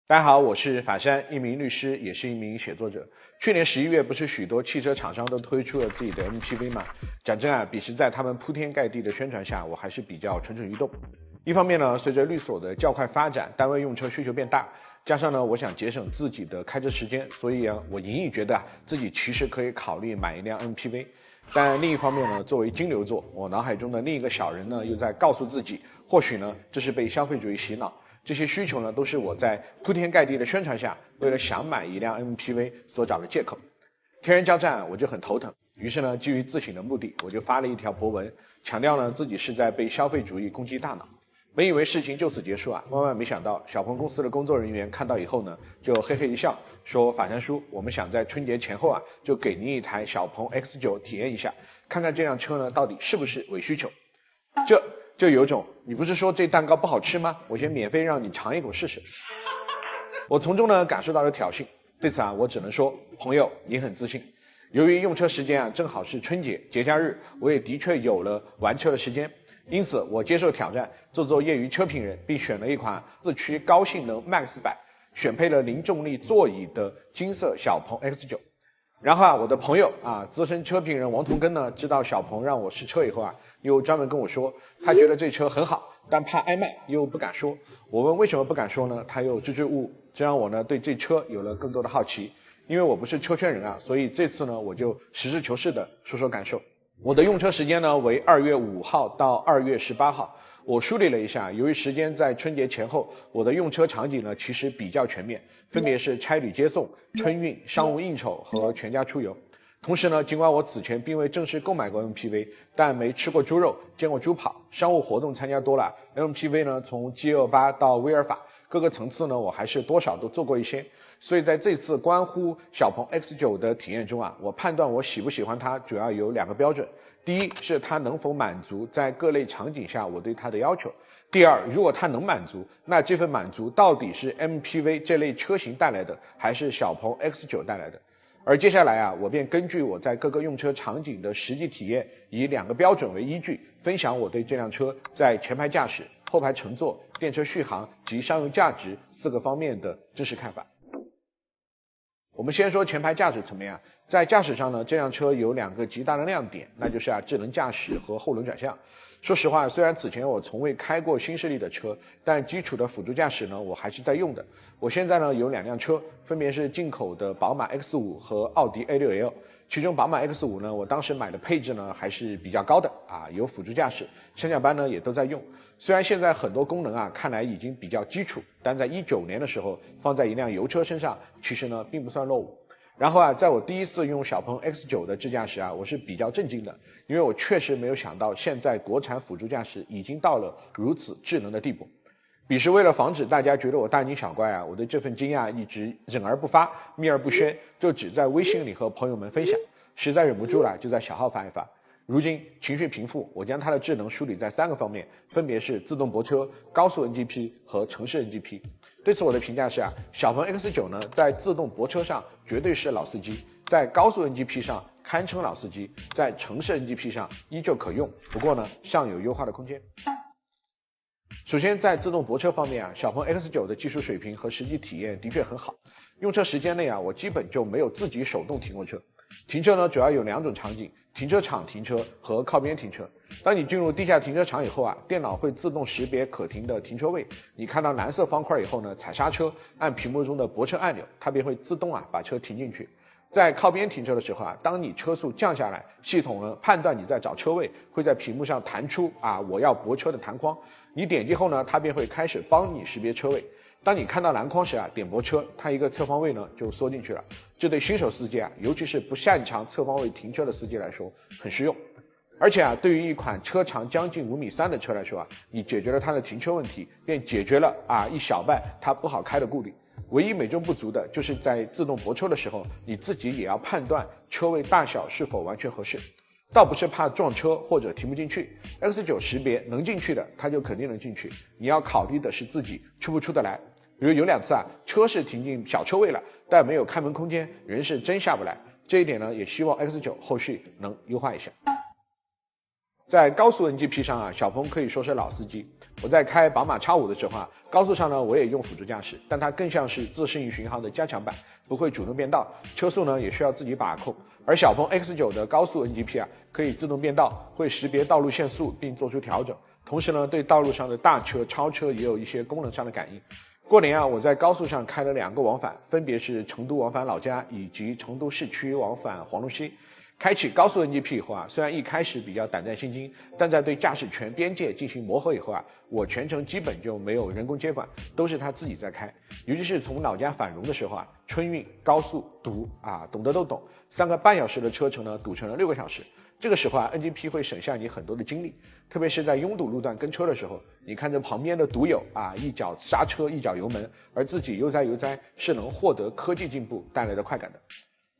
大家好，我是法山，一名律師，也是一名写作者。去年11月，不是许多汽车厂商都推出了自己的 MPV 吗？講真啊，彼時在他們鋪天蓋地的宣傳下，我還是比較蠢蠢欲動。一方面呢，隨着律所的較快發展，單位用車需求變大，加上呢，我想節省自己的開車時間，所以我隱隱覺得自己其實可以考慮買一輛 MPV。但另一方面呢，作為金牛座，我腦海中的另一個小人呢，又在告訴自己，或許呢，這是被消費主義洗腦。這些需求呢，都是我在鋪天蓋地的宣傳下，為了想買一輛 MPV 所找的借口。天人交戰，我就很頭疼。於是呢，基於自省的目的，我就發了一條博文，強調呢自己是在被消費主義攻擊大腦。本以為事情就此結束啊，萬萬沒想到，小鵬公司的工作人員看到以後呢，就嘿嘿一笑，說：“法山叔，我們想在春節前後啊，就給您一台小鵬 X9 體驗一下，看看這輛車呢到底是不是偽需求。”就有種，你不是說這蛋糕不好吃嗎？我先免費讓你嘗一口試試。我從中呢感受到了挑釁，對此啊，我只能說，朋友，你很自信。由於用車時間啊正好是春節節假日，我也的確有了玩車的時間，因此我接受挑戰，做業餘車評人，並選了一款四驅高性能 Max 版，選配了零重力座椅的金色小鵬 X9。然後啊，我的朋友啊，資深車評人王同根呢，知道小鵬讓我試車以後啊，又專門跟我說，他覺得這車很好，但怕挨罵，又不敢說。我問為什麼不敢說呢？他又支支吾吾，這讓我呢對這車有了更多的好奇。因為我不是車圈人啊，所以這次呢，我就實事求是的說說感受。我的用車時間呢為2月5號到2月18號。我梳理了一下，由於時間在春節前後，我的用車場景呢其實比較全面，分別是差旅接送、春運、商務應酬和全家出遊。同時呢，儘管我此前並未正式購買過 MPV， 但沒吃過豬肉，見過豬跑，商務活動參加多了 ，MPV 呢從 G28到威爾法各個層次呢，我還是多少都做過一些。所以在這次關乎小鵬 X9 的體驗中啊，我判斷我喜不喜歡它主要有2個標準。第一是它能否滿足在各類場景下我對它的要求。第二，如果它能滿足，那這份滿足到底是 MPV 這類車型帶來的，還是小鵬 X9 帶來的？而接下來啊，我便根據我在各個用車场景的實際體驗，以2個標準為依據，分享我對這輛車在前排駕駛、後排乘坐、電車續航及商用價值4個方面的真實看法。我們先說前排駕駛層面啊，在駕駛上呢，這輛車有2個極大的亮點，那就是智能駕駛和後輪轉向。說實話，雖然此前我從未開過新勢力的車，但基礎的輔助駕駛呢，我還是在用的。我現在呢有2輛車，分別是進口的寶馬 X5 和奧迪 A6L。其中寶馬 X5 呢，我當時買的配置呢還是比較高的啊，有輔助駕駛，上下班呢也都在用。雖然現在很多功能啊看來已經比較基礎，但在19年的時候放在一輛油車身上，其實呢並不算落伍。然後啊，在我第一次用小鵬 X9 的智駕時啊，我是比較震驚的，因為我確實沒有想到現在國產輔助駕駛已經到了如此智能的地步。彼時為了防止大家覺得我大驚小怪啊，我對這份驚訝一直忍而不發，秘而不宣，就只在微信裡和朋友們分享，實在忍不住了就在小號發一發。如今情緒平復，我將它的智能梳理在3個方面，分別是自動泊車、高速 NGP 和城市 NGP。對此我的評價是啊，小鵬 X9 呢在自動泊車上絕對是老司機，在高速 NGP 上堪稱老司機，在城市 NGP 上依舊可用，不過呢尚有優化的空間。首先在自動泊車方面啊，小鵬 X9 的技術水平和實際體驗的確很好。用車時間內啊，我基本就沒有自己手動停過車。停車呢主要有2種场景，停車场停車和靠邊停车。當你進入地下停車場以後啊，電腦會自動識別可停的停車位，你看到藍色方塊以後呢，踩剎車，按屏幕中的泊車按鈕，它便會自動把車停進去。在靠邊停車的时候啊，當你車速降下來，系統呢判斷你在找車位，會在屏幕上彈出我要泊車的彈框，你點擊後呢，它便會開始幫你識別車位。當你看到藍框時點泊車，它一個側方位呢就縮進去了。這對新手司機尤其是不擅長側方位停車的司機來說很實用。而且對於一款車長將近5.3米的車來說你解決了它的停車問題，便解決了一小半它不好開的顧慮。唯一美中不足的就是在自動泊車的時候，你自己也要判斷車位大小是否完全合適。倒不是怕撞車或者停不進去 ，X9 識別能進去的，它就肯定能進去。你要考慮的是自己出不出得來。比如有2次車是停進小車位了，但沒有開門空間，人是真下不來。這一點呢，也希望 X9 後續能優化一下。在高速 NGP 上啊，小鹏可以说是老司机。我在開寶馬 X5 的時候啊，高速上呢我也用輔助駕駛，但它更像是自適應巡航的加強版，不會主動變道，車速呢也需要自己把控。而小鵬 X9 的高速 NGP 啊，可以自動變道，會識別道路限速並做出調整，同時呢對道路上的大車、超車也有一些功能上的感應。過年啊，我在高速上開了2個往返，分別是成都往返老家以及成都市區往返黃龍溪。開啟高速 NGP 以後啊，雖然一開始比較膽戰心驚，但在對駕駛權邊界進行磨合以後啊，我全程基本就沒有人工接管，都是他自己在開。尤其是從老家返蓉的時候啊，春運、高速、堵啊，懂得都懂，3個半小時的車程呢，堵成了6個小時。這個時候啊 ，NGP 會省下你很多的精力，特別是在擁堵路段跟車的時候，你看着旁邊的堵友啊，一腳剎車，一腳油門，而自己悠哉悠哉，是能獲得科技進步帶來的快感的。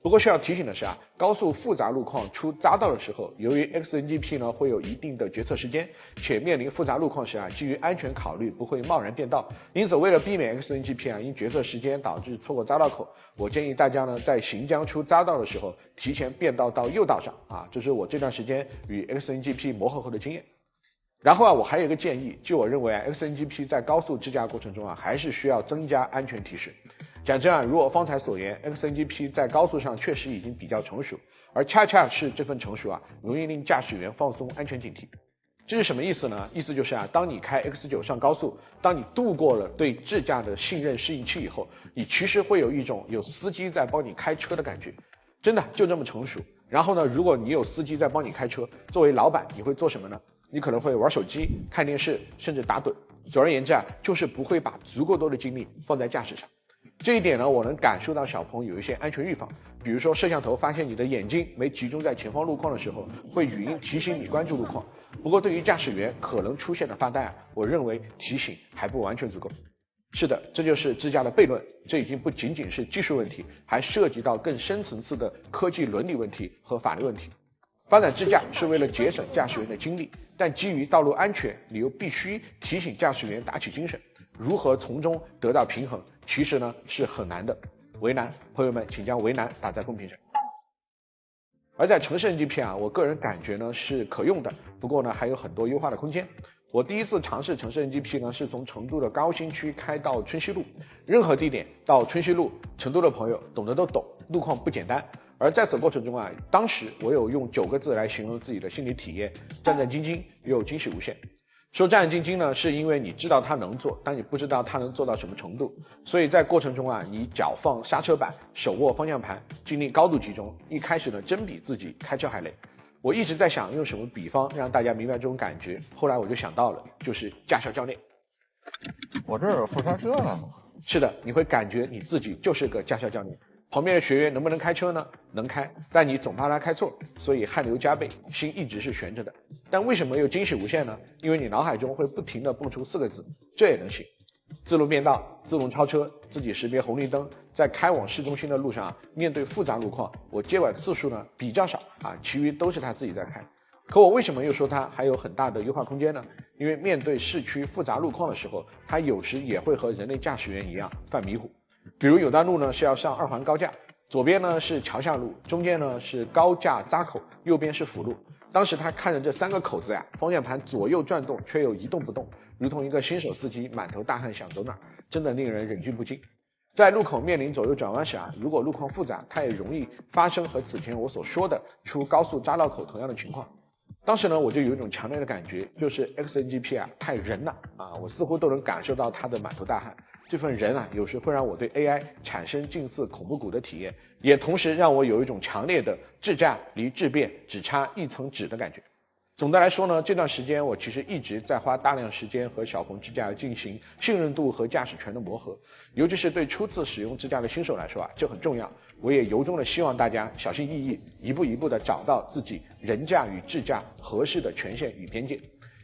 不過需要提醒的是啊，高速複雜路況出匝道的時候，由於 XNGP 呢會有一定的決策時間，且面臨複雜路況時啊，基於安全考慮不會貿然變道，因此為了避免 XNGP 啊因決策時間導致錯過匝道口，我建議大家呢在行將出匝道的時候提前變道到右道上啊，這是我這段時間與 XNGP 磨合後的經驗。然後啊，我還有一個建議，就我認為啊 XNGP 在高速自駕過程中啊，還是需要增加安全提示。講真啊，如我方才所言 ，XNGP 在高速上確實已經比較成熟，而恰恰是這份成熟啊，容易令駕駛員放鬆安全警惕。這是什麼意思呢？意思就是啊，當你開 X9 上高速，當你度過了對智駕的信任適應期以後，你其實會有一種有司機在幫你開車的感覺，真的就這麼成熟。然後呢，如果你有司機在幫你開車，作為老闆，你會做什麼呢？你可能會玩手機、看電視，甚至打盹。總而言之啊，就是不會把足夠多的精力放在駕駛上。這一點呢，我能感受到小鵬有一些安全預防，比如說攝像頭發現你的眼睛沒集中在前方路況的時候，會語音提醒你關注路況。不過對於駕駛員可能出現的發呆啊，我認為提醒還不完全足夠。是的，這就是自駕的悖論，這已經不僅僅是技術問題，還涉及到更深層次的科技倫理問題和法律問題。發展自駕是為了節省駕駛員的精力，但基於道路安全，你又必須提醒駕駛員打起精神。如何從中得到平衡，其實呢是很難的。為難，朋友們請將為難打在公屏上。而在城市 NGP 啊，我個人感覺呢是可用的，不過呢還有很多優化的空間。我第一次嘗試城市 NGP 呢是從成都的高新區開到春熙路，任何地點到春熙路，成都的朋友懂得都懂，路況不簡單。而在此過程中啊，當時我有用9個字來形容自己的心理體驗：戰戰兢兢又驚喜無限。說戰戰兢兢呢，是因為你知道它能做，但你不知道它能做到什麼程度。所以在過程中啊，你腳放剎車板，手握方向盤，精力高度集中。一開始呢，真比自己開車還累。我一直在想用什麼比方讓大家明白這種感覺，後來我就想到了，就是駕校教練。我這兒有副剎車呢。是的，你會感覺你自己就是個駕校教練。旁邊的學員能不能開車呢？能開，但你總怕他開錯，所以汗流浹背，心一直是懸着的。但為什麼又驚喜無限呢？因為你腦海中會不停地蹦出4個字：這也能行。自動變道、自動超車、自己識別紅綠燈，在開往市中心的路上啊，面對複雜路況，我接管次數呢比較少啊，其餘都是他自己在開。可我為什麼又說他還有很大的優化空間呢？因為面對市區複雜路況的時候，他有時也會和人類駕駛員一樣犯迷糊。比如有段路呢是要上2環高架，左邊呢是橋下路，中間呢是高架匝口，右邊是輔路。當時他看着這3個口子呀，方向盤左右轉動，卻又一動不動，如同一個新手司機滿頭大汗想走哪兒，真的令人忍俊不禁。在路口面臨左右轉彎時啊，如果路況複雜，它也容易發生和此前我所說的出高速匝道口同樣的情況。當時呢，我就有一種強烈的感覺，就是 XNGP 啊太人了啊，我似乎都能感受到他的滿頭大汗。這份人啊，有時會讓我對 AI 產生近似恐怖谷的體驗，也同時讓我有一種強烈的智駕離質變只差一層紙的感覺。總的來說呢，這段時間我其實一直在花大量時間和小鵬智駕進行信任度和駕駛權的磨合，尤其是對初次使用智駕的新手來說啊，這很重要。我也由衷的希望大家小心翼翼，一步一步的找到自己人駕與智駕合適的權限與邊界。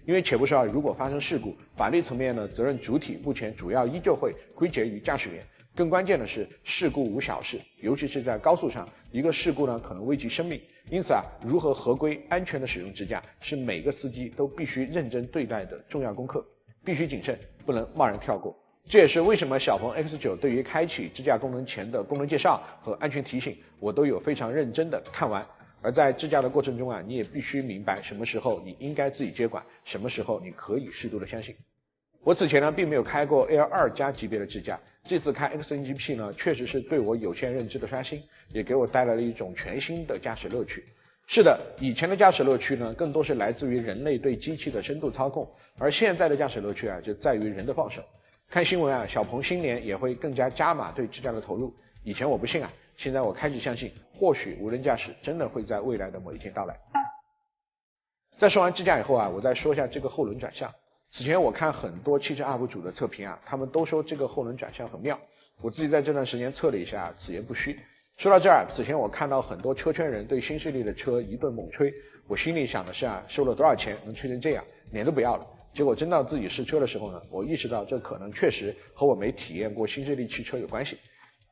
因為且不說如果發生事故，法律層面呢，責任主體目前主要依舊會歸結於駕駛員。更關鍵的是，事故無小事，尤其是在高速上，一個事故呢可能危及生命。因此如何合規安全的使用智駕，是每個司機都必須認真對待的重要功課，必須謹慎，不能貿然跳過。這也是為什麼小鵬 X9 對於開啟智駕功能前的功能介紹和安全提醒，我都有非常認真的看完。而在智駕的過程中啊，你也必須明白什麼時候你應該自己接管，什麼時候你可以適度的相信。我此前呢并沒有開過 L2 加級別的智駕，這次開 XNGP 呢確實是對我有限認知的刷新，也給我帶來了一種全新的駕駛樂趣。是的，以前的駕駛樂趣呢更多是來自於人類對機器的深度操控，而現在的駕駛樂趣啊就在於人的放手。看新聞啊，小鵬新年也會更加加碼對智駕的投入，以前我不信啊，現在我開始相信，或許無人駕駛真的會在未來的某一天到來。在說完智駕以後啊，我再說一下這個後輪轉向。此前我看很多汽車 UP 主的測評啊，他們都說這個後輪轉向很妙，我自己在這段時間測了一下，此言不虛。說到這兒，此前我看到很多車圈人對新勢力的車一頓猛吹，我心裡想的是啊，收了多少錢能吹成這樣，臉都不要了。結果真到自己試車的時候呢，我意識到這可能確實和我沒體驗過新勢力汽車有關係。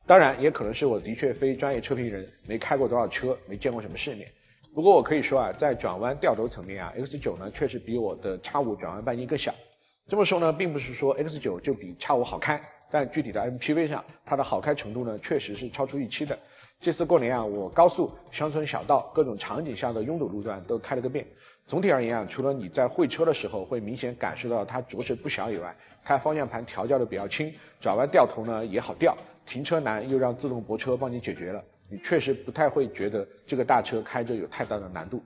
當然也可能是我的確非專業車評人，沒開過多少車，沒見過什麼世面。不過我可以說啊，在轉彎掉頭層面啊 ，X9 呢確實比我的 X5 轉彎半徑更小。這麼說呢，並不是說 X9 就比 X5 好開，但具體的 MPV 上，它的好開程度呢，確實是超出預期的。這次過年啊，我高速、鄉村小道各種場景下的擁堵路段都開了個遍。總體而言啊，除了你在會車的時候會明顯感受到它着實不小以外，它方向盤調教的比較輕，轉彎掉頭呢也好掉，停車難又讓自動泊車幫你解決了。你確實不太會覺得這個大車開着有太大的難度。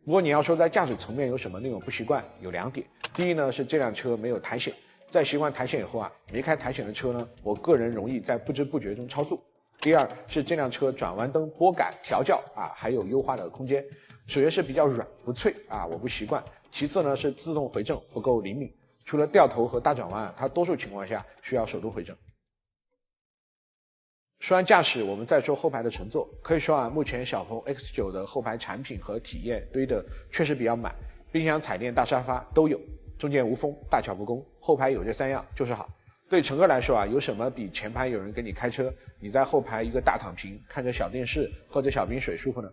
不過你要說在駕駛層面有什麼令我不習慣，有兩點。第一呢是這輛車沒有苔蘚，在習慣苔蘚以後啊，沒開苔蘚的車呢，我個人容易在不知不覺中超速。第二是這輛車轉彎燈撥桿調教啊還有優化的空間。首先是比較軟不脆啊，我不習慣。其次呢是自動回正不夠靈敏，除了掉頭和大轉彎啊，它多數情況下需要手動回正。說完駕駛，我們再說後排的乘坐。可以說啊，目前小鵬 X9 的後排產品和體驗堆的確實比較滿，冰箱、彩電、大沙發都有，中間無風，大巧不工，後排有這三樣就是好。對乘客來說啊，有什麼比前排有人給你開車，你在後排一個大躺平，看着小電視，喝着小冰水舒服呢？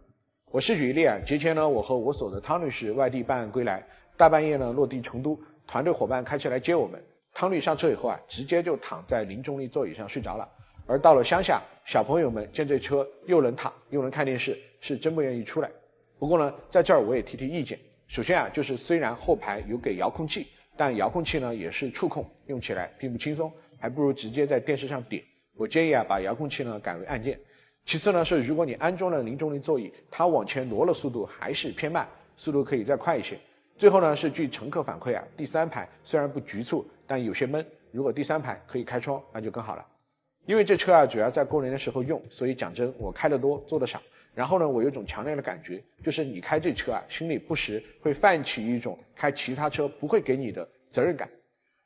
我試舉一例啊，節前呢，我和我所的湯女士外地辦案歸來，大半夜呢落地成都，團隊夥伴開車來接我們。湯女上車以後啊，直接就躺在零重力座椅上睡着了。而到了鄉下，小朋友們見這車又能躺又能看電視，是真不願意出來。不過呢，在這兒我也提意見。首先啊，就是雖然後排有給遙控器，但遙控器呢也是觸控，用起來並不輕鬆，還不如直接在電視上點。我建議啊，把遙控器呢改為按鍵。其次呢，是如果你安裝了零重力座椅，它往前挪了速度還是偏慢，速度可以再快一些。最後呢，是據乘客反馈啊，第三排雖然不局促，但有些悶。如果第三排可以開窗，那就更好了。因為這車啊主要在過年的時候用，所以講真我開得多坐得少。然後呢，我有種強烈的感覺，就是你開這車啊，心裡不時會泛起一種開其他車不會給你的責任感。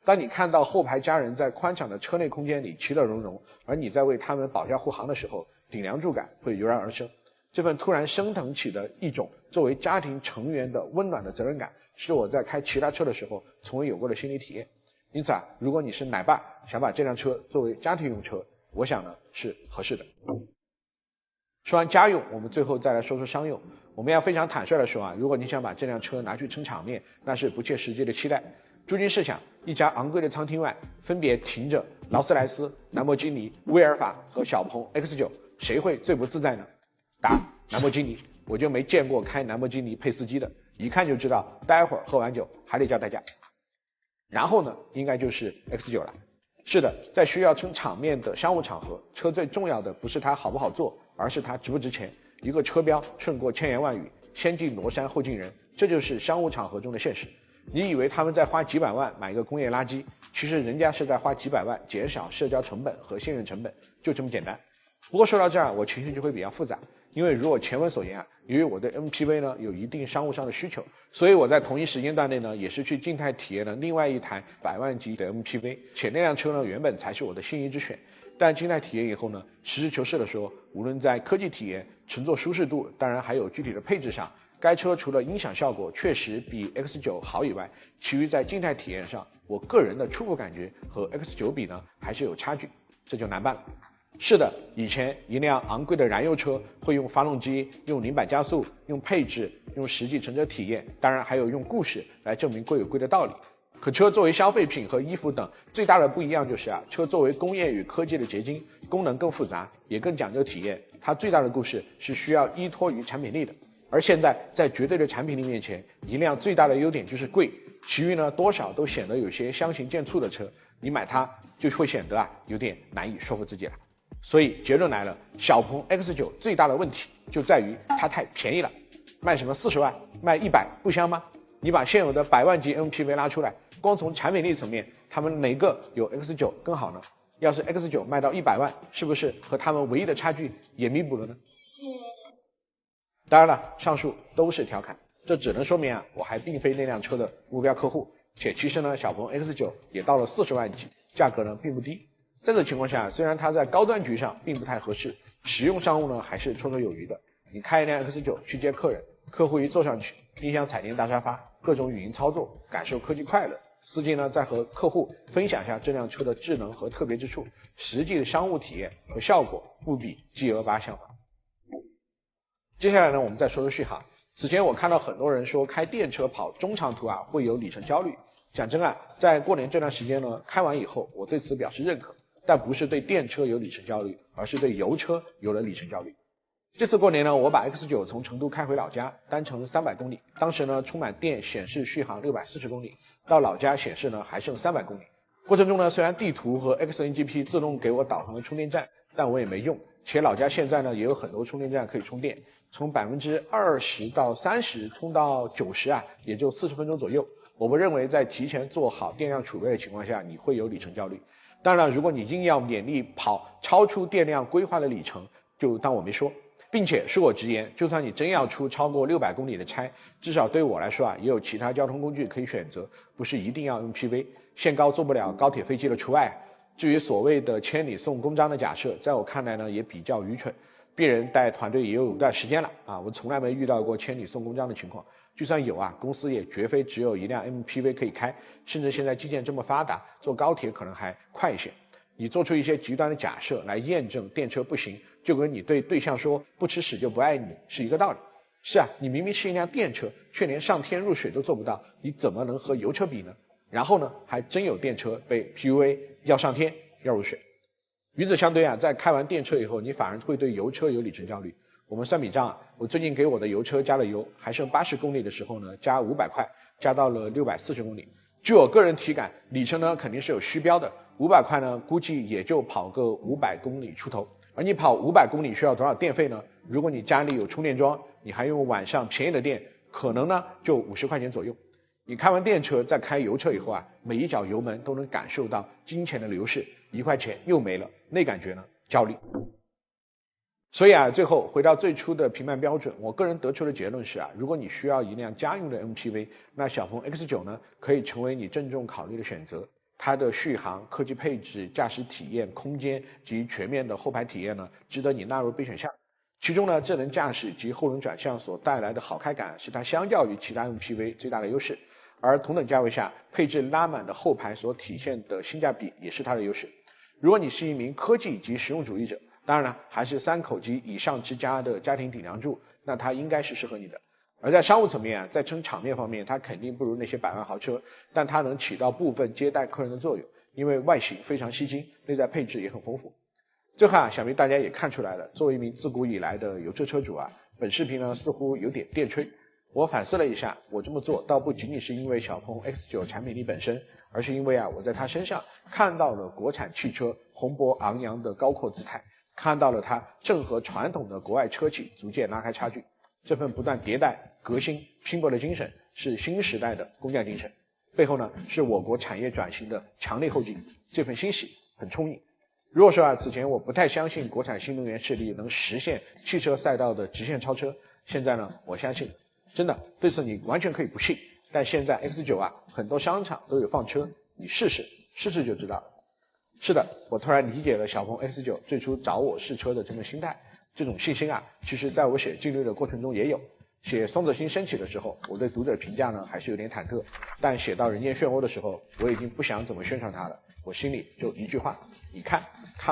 當你看到後排家人在寬敞的車內空間裡其樂融融，而你在為他們保駕護航的時候，頂梁柱感會油然而生。這份突然升騰起的一種作為家庭成員的溫暖的責任感，是我在開其他車的時候從未有過的心理體驗。因此啊，如果你是奶爸，想把這輛車作為家庭用車，我想呢是合適的。說完家用，我們最後再來說说商用。我們要非常坦率的說啊，如果你想把這輛車拿去撐場面，那是不切實際的期待。諸君試想，一家昂貴的艙廳外分別停着勞斯萊斯、蘭博基尼、威爾法和小鵬 X9， 誰會最不自在呢？答：蘭博基尼。我就沒見過開蘭博基尼配司機的，一看就知道待會兒喝完酒還得叫代駕。然後呢，應該就是 X9 了。是的，在需要撐場面的商務場合，車最重要的不是它好不好坐，而是它值不值錢。一個車標勝過千言萬語，先敬羅山後敬人，這就是商務場合中的現實。你以為他們在花幾百萬買一個工業垃圾，其實人家是在花幾百萬減少社交成本和信任成本，就這麼簡單。不過說到這兒，我情緒就會比較複雜，因為如我前文所言啊，由於我對 MPV 呢有一定商務上的需求，所以我在同一時間段內呢，也是去靜態體驗了另外一台100萬級的 MPV， 且那輛車呢原本才是我的心儀之選。但靜態體驗以後呢，實事求是的說，無論在科技體驗、乘坐舒適度，當然還有具體的配置上，該車除了音響效果確實比 X9 好以外，其餘在靜態體驗上，我個人的初步感覺和 X9 比呢還是有差距，這就難辦了。是的，以前一輛昂貴的燃油車會用發動機、用零百加速、用配置、用實際乘車體驗，當然還有用故事來證明貴有貴的道理。可車作為消費品和衣服等，最大的不一樣就是車作為工業與科技的結晶，功能更複雜，也更講究體驗。它最大的故事是需要依托於產品力的。而現在在絕對的產品力面前，一輛最大的優點就是貴，其餘呢多少都顯得有些相形見絀的車，你買它就會顯得有點難以說服自己了。所以結論來了，小鵬 X9 最大的問題就在於它太便宜了，賣什麼40萬，賣100不香嗎？你把現有的100萬級 MPV 拉出來，光從產品力層面，他們哪個有 X9 更好呢？要是 X9 賣到100萬，是不是和他們唯一的差距也彌補了呢？當然了，上述都是調侃，這只能說明我還並非那輛車的目標客戶，且其實呢，小鵬 X9 也到了40萬級，價格呢並不低。在這情況下，雖然它在高端局上並不太合適，實用商務呢還是绰綽有餘的。你開一輛 X9 去接客人，客戶一坐上去，音響彩電大沙發，各種語音操作，感受科技快樂。司機呢再和客戶分享一下这輛車的智能和特別之處，實際的商務體驗和效果不比 G28像話。接下來呢，我們再說說續航。此前我看到很多人說開電車跑中長途會有里程焦慮。講真在過年這段時間呢，開完以後，我對此表示認可，但不是對電車有里程焦慮，而是對油車有了里程焦慮。這次過年呢，我把 X9 從成都開回老家，單程300公里。當時呢，充滿電顯示續航640公里，到老家顯示呢還剩300公里。過程中呢，雖然地圖和 XNGP 自動給我導航了充電站，但我也沒用。且老家現在呢也有很多充電站可以充電，從20%到30%充到90%也就40分鐘左右。我不認為在提前做好電量儲備的情況下，你會有里程焦慮。當然，如果你硬要勉力跑超出電量規劃的里程，就當我沒說。並且恕我直言，就算你真要出超過600公里的差，至少對我來說也有其他交通工具可以選擇，不是一定要用 MPV。限高做不了高鐵飛機的除外。至於所謂的千里送公章的假設，在我看來呢也比較愚蠢。鄙人帶團隊也有一段時間了我從來沒遇到過千里送公章的情況。就算有公司也絕非只有一輛 MPV 可以開，甚至現在基建這麼發達，坐高鐵可能還快一些。你做出一些極端的假設來驗證電車不行，就跟你對對象說不吃屎就不愛你是一個道理。是你明明是一輛電車，卻連上天入水都做不到，你怎麼能和油車比呢？然後呢，還真有電車被 PUA 要上天要入水。與此相對在開完電車以後，你反而會對油車有里程焦慮。我們算筆賬我最近給我的油車加了油，還剩80公里的時候呢，加500塊，加到了640公里。據我個人體感，里程呢肯定是有虛標的，500塊呢估計也就跑個500公里出頭。而你跑500公里需要多少電費呢？如果你家裡有充電樁，你還用晚上便宜的電，可能呢就50塊錢左右。你開完電車再開油車以後每一腳油門都能感受到金錢的流逝，1塊錢又沒了，那感覺呢焦慮。所以最後回到最初的評判標準，我個人得出的結論是如果你需要一輛家用的 MPV， 那小鵬 X9 呢可以成為你郑重考慮的選擇。它的續航、科技配置、駕駛體驗、空間及全面的後排體驗呢，值得你納入備選項。其中呢，智能駕駛及後輪轉向所帶來的好開感，是它相較於其他 MPV 最大的優勢。而同等價位下，配置拉滿的後排所體現的性價比也是它的優勢。如果你是一名科技及實用主義者，當然了，還是3口及以上之家的家庭頂梁柱，那它應該是適合你的。而在商務層面在撐場面方面，它肯定不如那些百萬豪車，但它能起到部分接待客人的作用，因為外形非常吸睛，內在配置也很豐富。最後想必大家也看出来了，作為一名自古以來的油车車主本視頻呢似乎有點電吹。我反思了一下，我這麼做倒不僅僅是因為小鵬 X9 產品力本身，而是因為我在它身上看到了國產汽車宏博昂揚的高闊姿態，看到了它正和傳統的國外車企逐漸拉開差距。這份不斷迭代、革新、拼搏的精神，是新時代的工匠精神。背後呢，是我國產業轉型的強力後勁。這份欣喜很充盈。如果說此前我不太相信國產新能源勢力能實現汽車賽道的直線超車，現在呢，我相信。真的，對此你完全可以不信。但現在 X9 很多商場都有放車，你試試就知道了。是的，我突然理解了小鵬 X9 最初找我試車的这個心態。這種信心其實在我寫勁旅的過程中也有。寫松子心升起的時候，我對讀者評價呢還是有點忐忑，但寫到人間漩渦的時候，我已經不想怎麼宣傳它了。我心裡就一句話，你看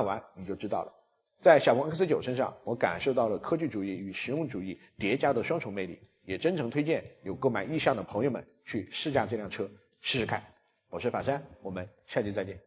完你就知道了。在小鵬 X9 身上，我感受到了科技主義與實用主義疊加的雙重魅力，也真誠推薦有購買意向的朋友們去試駕這輛車試試看。我是法山，我們下期再見。